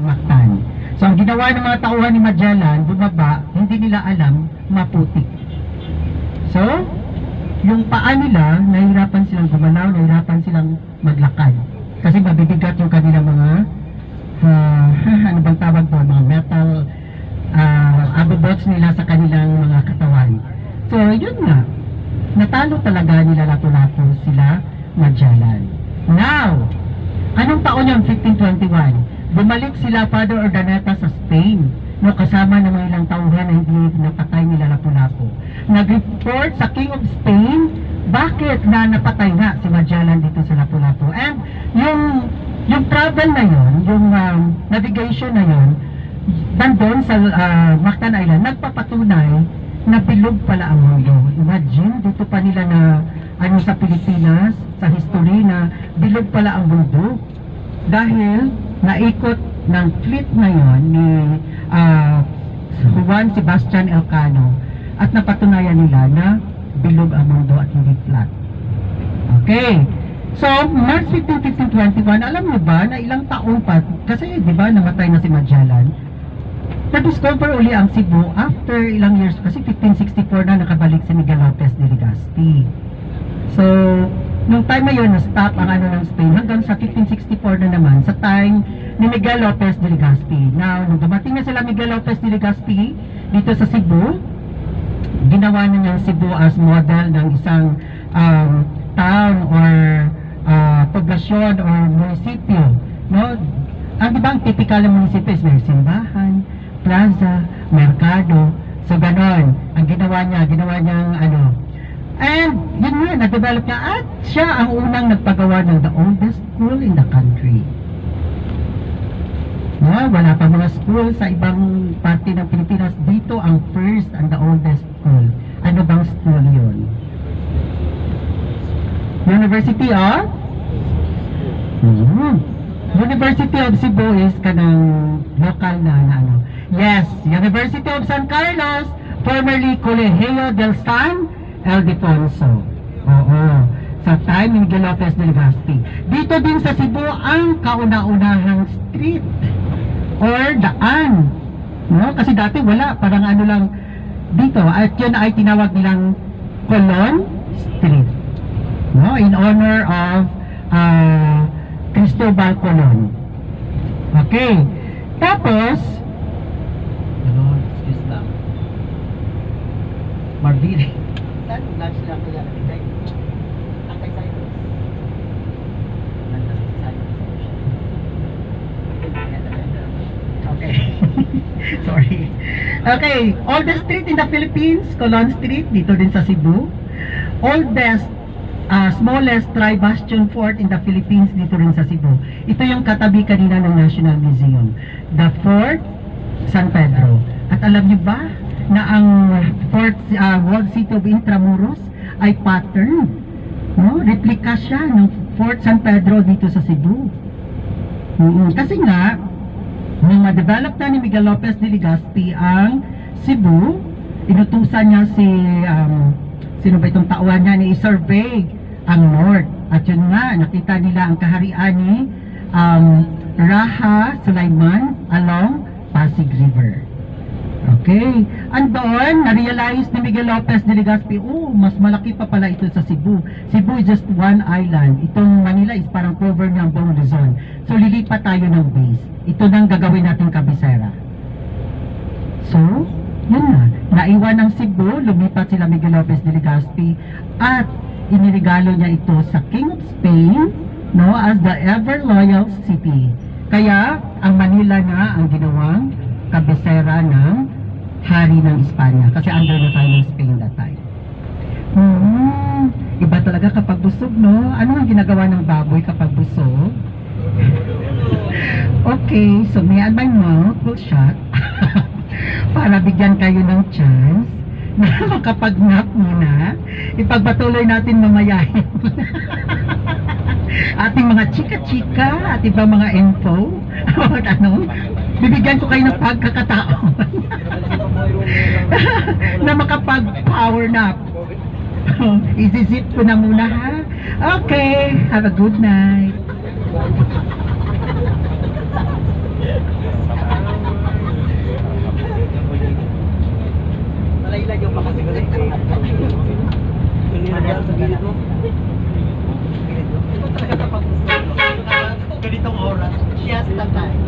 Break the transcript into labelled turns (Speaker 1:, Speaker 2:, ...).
Speaker 1: Mactan. So ang ginawa ng mga tauhan ni Magellan, bumaba, hindi nila alam, maputik. So, yung paa nila, nahihirapan silang gumalaw, nahihirapan silang maglakad. Kasi mabibigat yung kanilang mga, ano bang tawag doon, mga metal abobots nila sa kanilang mga katawan. So, yun nga, natalo talaga nila Lapu-Lapu sila Magellan. Now, anong taon yun? 1521. Bumalik sila Father Urdaneta sa Spain, no, kasama ng mga ilang tauhan na hindi napatay nila Lapu-Lapu. Nag-report sa King of Spain, bakit na napatay nga si Magellan dito sa Lapu-Lapu. And yung travel na yon, yung navigation na yon, nandun sa Mactan Island, nagpapatunay na bilog pala ang mundo. Imagine, dito pa nila na ano sa Pilipinas, sa history na bilog pala ang mundo. Dahil naikot ng fleet ngayon ni Juan Sebastian Elcano at napatunayan nila na bilog ang mundo at hindi flat. Okay. So, March 15, 1521, alam mo ba na ilang taon pa, kasi di ba namatay na si Magellan, na-discover uli ang Cebu after ilang years, kasi 1564 na nakabalik si Miguel Lopez de Legazpi. So, nung time na yun, na-stop ang ano ng Spain hanggang sa 1564 na naman, sa time ni Miguel Lopez de Legazpi. Now, nung dumating na sila Miguel Lopez de Legazpi dito sa Cebu, ginawa na niyang Cebu as model ng isang town or poblasyon or munisipyo. No? Ang ibang typical na munisipyo is may simbahan, plaza, merkado. So, ganon. Ang ginawa niyang ano. And yun nga, na-develop niya at siya ang unang nagpagawa ng the oldest school in the country. No, wala pa mga school sa ibang parte ng Pilipinas. Dito ang first and the oldest school. Ano bang school yun? University of? University of Cebu is kanang local na ano. Yes, University of San Carlos, formerly Colegio del San Ildefonso. Oo. Sa time ni Miguel Lopez de Legazpi. Dito din sa Cebu ang kauna-unahang street or daan. No? Kasi dati wala, parang ano lang dito. At yun ay tinawag nilang Colon Street. No? In honor of Cristobal Colon. Okay. Tapos excuse lang. Marvili. Saan lunch lang kaya nakitay? Ang kay Cyrus. Nandun si Cyrus. Okay. Sorry. Okay. Oldest street in the Philippines, Colon Street, dito din sa Cebu. Oldest, smallest tri-bastion fort in the Philippines, dito rin sa Cebu. Ito yung katabi kanina ng National Museum. The Fort San Pedro. At alam niyo ba na ang Fort Walled City of Intramuros ay pattern, no? Replika siya ng Fort San Pedro dito sa Cebu. Kasi nga nung ma-develop na ni Miguel Lopez de Legazpi ang Cebu, inutusan niya si sino ba itong tauhan niya, ni survey ang north. At yun nga, nakita nila ang kaharian ni Raha Sulaiman along Pasig River. Okay. And doon, na-realize ni Miguel Lopez de Legazpi, oh, mas malaki pa pala ito sa Cebu. Cebu is just one island. Itong Manila is parang cover niya ang buong Luzon. So, lilipat tayo ng base. Ito nang gagawin natin kabisera. So, yun na. Naiwan ng Cebu, lumipat sila Miguel Lopez de Legazpi at inirigalo niya ito sa King of Spain, no, as the ever loyal city. Kaya, ang Manila na ang ginawang kabisera ng hari ng Espanya kasi under na tayo ng Spain that time. Iba talaga kapag busog, no? Ano ang ginagawa ng baboy kapag busog? Okay, so me and my mouth will shut para bigyan kayo ng chance na makapag-nap muna. Ipagpatuloy natin mamayahin ating mga chika-chika at ibang mga info. Ano? Bibigyan ko kayo ng pagkakataon na makapag-power nap. Isisip ko na muna, ha? Okay, have a good night.
Speaker 2: Medyo makasiguro yung mga sa gilid mo. Ito talaga kapag gusto mo. Ganitong oras. Siesta time.